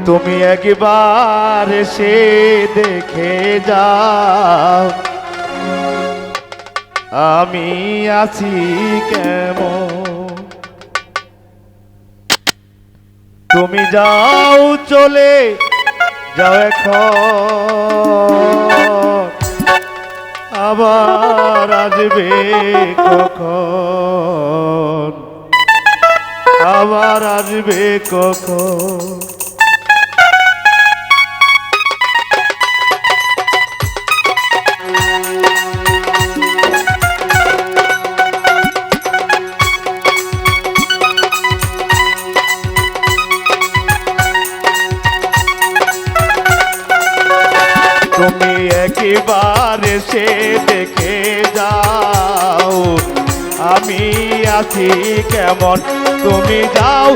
তুমি একবার এসে দেখে যাও আমি আছি কেমন। তুমি যাও চলে যাও এখন, আবার আসবে কখন, আবার আসবে কখন। তুমি একবার এসে দেখে যাও আমি আছি কেমন। তুমি যাও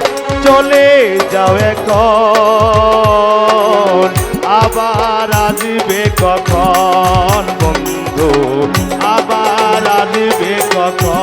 চলে যাও এখন, আবার আসবে কখন বন্ধু, আবার আসবে কখন।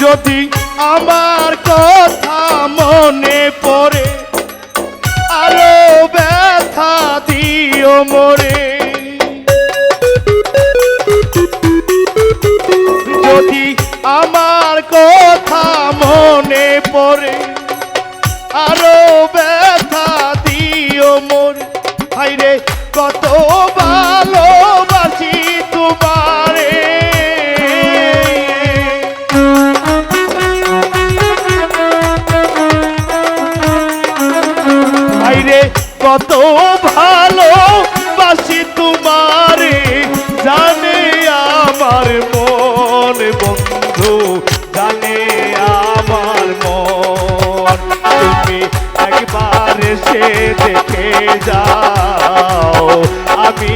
যদি আমার কথা মনে পড়ে আরো ব্যথা দিও মোরে, যদি আমার কথা মনে পড়ে আরো ব্যথা দিও মোরে। হায়রে কত ভালোবাসি তোমারে, কত ভালোবাসি তোমারে, জানে আমার মন বন্ধু, জানে আমার মন। তুমি একবার এসে দেখে যাও আমি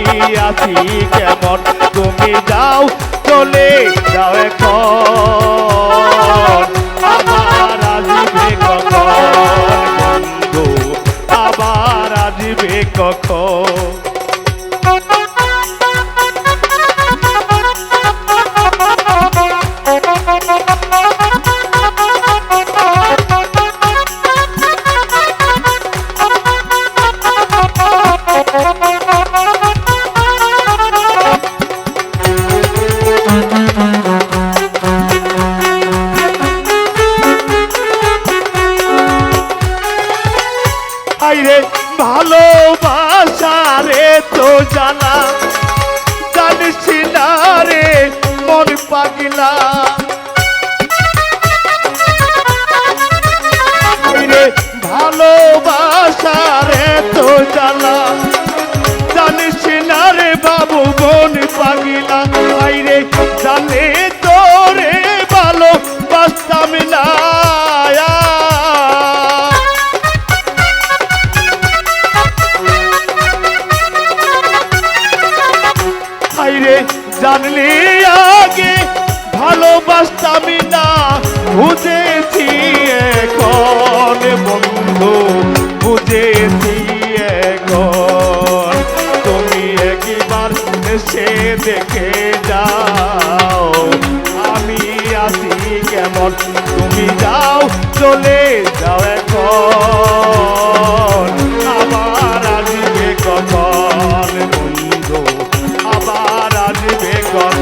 আছি কেমন। তুমি যাও চলে যাও এখন, আবার আসবে কখন বন্ধু, আবার আসবে কখন। আইরে ভালোবাসা রে তো জানা, জানিস না রে মন পাগলা। আইরে ভালোবাসা রে তো জানা, জানিস না রে বাবু মন পাগলা। আইরে জানে তোরে ভালোবাসতাম না, জানলে আগে ভালোবাসতাম না, বুঝেছি এখন বন্ধু, বুঝেছি এখন। তুমি একবার এসে দেখে যাও আমি আছি কেমন। তুমি যাও চলে যাও এখন, আবার আসবে কখন বন্ধু, আবার আসবে কখন।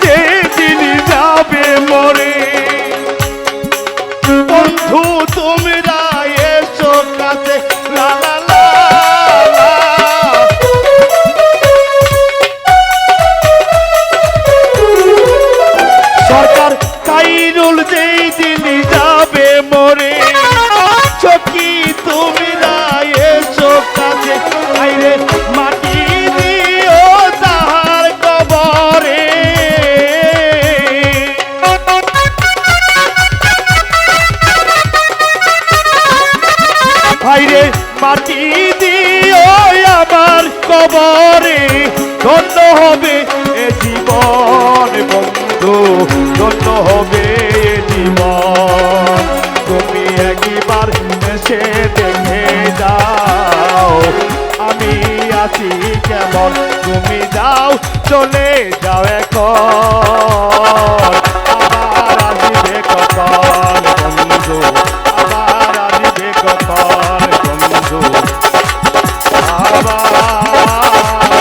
যেদিন যাবে মরে, বন্ধু তোমরা এসো কাছে, লা লা লা লা। সরকার খাইরুল যেই দিন যাবে মরে, চকি তোমরা এসো কাছে, আইরে মাটি দিও তাহার কবরে। আইরে মাটি দিও আমার কবরে, ধন্য হবে এ জীবন বন্ধু, ধন্য হবে এ জীবন। তুমি একবার এসে দেখে যাও আমি আছি কেমন, তুমি যাও চলে যাও এখন, আবার আসবে কখন বন্ধু, আবার আসবে কখন বন্ধু, আবার আসবে কখন।